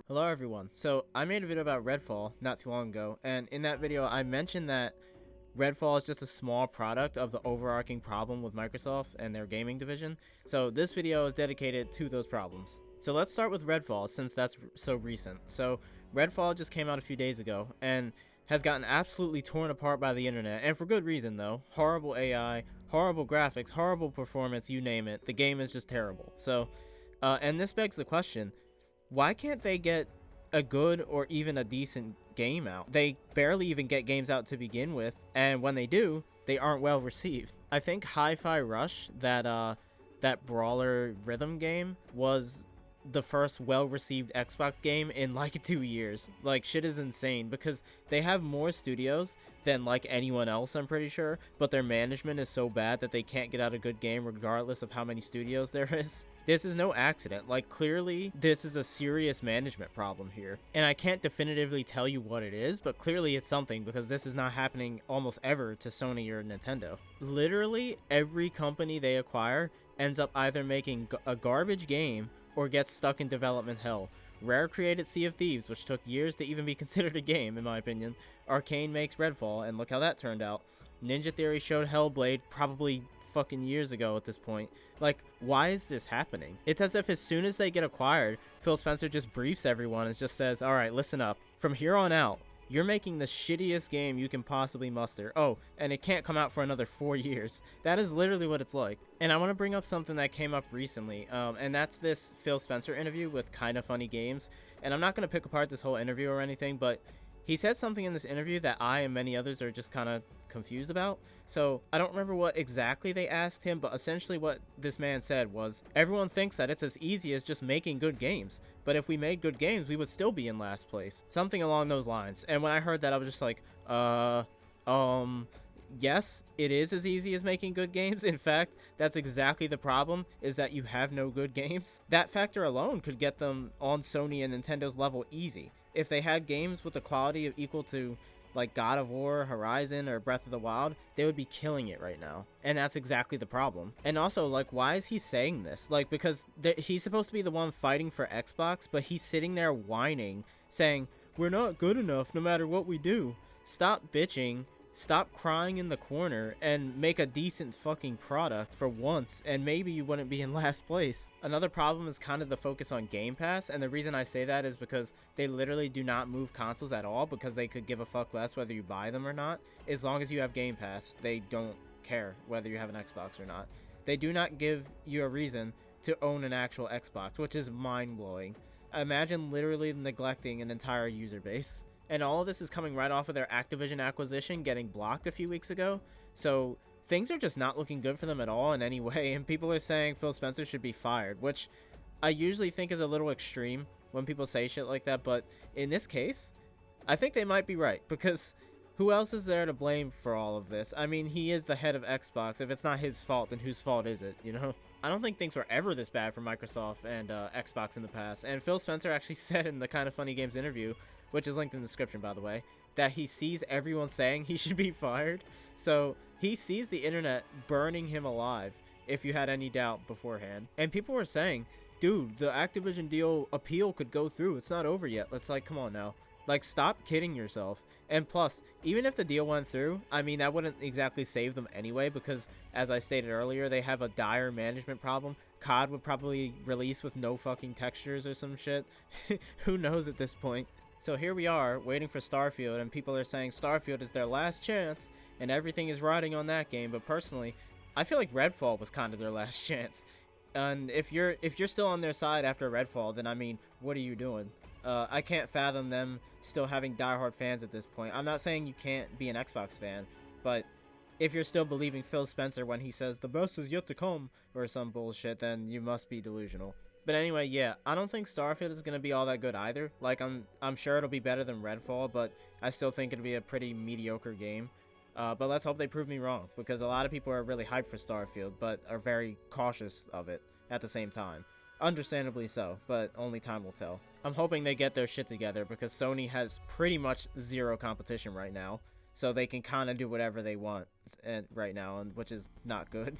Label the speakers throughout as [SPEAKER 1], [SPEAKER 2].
[SPEAKER 1] Hello everyone. So I made a video about Redfall not too long ago, and in that video I mentioned that Redfall is just a small product of the overarching problem with Microsoft and their gaming division. So this video is dedicated to those problems. So let's start with Redfall since that's so recent. So Redfall just came out a few days ago and has gotten absolutely torn apart by the internet, and for good reason though. Horrible AI, horrible graphics, horrible performance, you name it. The game is just terrible. So and this begs the question, why can't they get a good or even a decent game out? They barely even get games out to begin with, and when they do, they aren't well received. I think Hi-Fi Rush, that brawler rhythm game, was the first well-received Xbox game in like 2 years. Like, shit is insane because they have more studios than like anyone else, I'm pretty sure, but their management is so bad that they can't get out a good game regardless of how many studios there is. This is no accident. Like, clearly this is a serious management problem here, and I can't definitively tell you what it is, but clearly it's something, because this is not happening almost ever to Sony or Nintendo. Literally every company they acquire ends up either making a garbage game or gets stuck in development hell. Rare created Sea of Thieves, which took years to even be considered a game, in my opinion. Arcane makes Redfall, and look how that turned out. Ninja Theory showed Hellblade probably fucking years ago at this point. Like, why is this happening? It's as if as soon as they get acquired, Phil Spencer just briefs everyone and just says, alright, listen up. From here on out, you're making the shittiest game you can possibly muster. Oh, and it can't come out for another 4 years. That is literally what it's like. And I want to bring up something that came up recently, and that's this Phil Spencer interview with Kinda Funny Games. And I'm not going to pick apart this whole interview or anything, but he said something in this interview that I and many others are just kind of confused about. So I don't remember what exactly they asked him, but essentially what this man said was, everyone thinks that it's as easy as just making good games, but if we made good games, we would still be in last place. Something along those lines. And when I heard that, I was just like, yes, it is as easy as making good games. In fact, that's exactly the problem, is that you have no good games. That factor alone could get them on Sony and Nintendo's level easy. If they had games with the quality of equal to like God of War, Horizon, or Breath of the Wild, they would be killing it right now. And that's exactly the problem. And also, like, why is he saying this? Like, because he's supposed to be the one fighting for Xbox, but he's sitting there whining, saying, we're not good enough no matter what we do. Stop bitching. Stop crying in the corner and make a decent fucking product for once, and maybe you wouldn't be in last place. Another problem is kind of the focus on Game Pass, and the reason I say that is because they literally do not move consoles at all, because they could give a fuck less whether you buy them or not. As long as you have Game Pass, they don't care whether you have an Xbox or not. They do not give you a reason to own an actual Xbox, which is mind-blowing. Imagine literally neglecting an entire user base. And all of this is coming right off of their Activision acquisition getting blocked a few weeks ago. So things are just not looking good for them at all in any way. And people are saying Phil Spencer should be fired, which I usually think is a little extreme when people say shit like that. But in this case, I think they might be right, because who else is there to blame for all of this? I mean, he is the head of Xbox. If it's not his fault, then whose fault is it, you know? I don't think things were ever this bad for Microsoft and Xbox in the past. And Phil Spencer actually said in the Kinda Funny Games interview, which is linked in the description, by the way, that he sees everyone saying he should be fired. So he sees the internet burning him alive, if you had any doubt beforehand. And people were saying, dude, the Activision deal appeal could go through. It's not over yet. Let's, like, come on now. Like, stop kidding yourself. And plus, even if the deal went through, I mean, that wouldn't exactly save them anyway, because, as I stated earlier, they have a dire management problem. COD would probably release with no fucking textures or some shit. Who knows at this point? So here we are, waiting for Starfield, and people are saying Starfield is their last chance, and everything is riding on that game. But personally, I feel like Redfall was kind of their last chance. And if you're still on their side after Redfall, then I mean, what are you doing? I can't fathom them still having diehard fans at this point. I'm not saying you can't be an Xbox fan, but if you're still believing Phil Spencer when he says the best is yet to come or some bullshit, then you must be delusional. But anyway, yeah, I don't think Starfield is gonna be all that good either. Like, I'm sure it'll be better than Redfall, but I still think it'll be a pretty mediocre game. But let's hope they prove me wrong, because a lot of people are really hyped for Starfield, but are very cautious of it at the same time. Understandably so, but only time will tell. I'm hoping they get their shit together, because Sony has pretty much zero competition right now, so they can kind of do whatever they want right now, which is not good.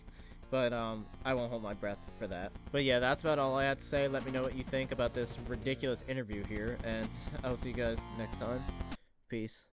[SPEAKER 1] But I won't hold my breath for that. But yeah, that's about all I had to say. Let me know what you think about this ridiculous interview here, and I will see you guys next time. Peace.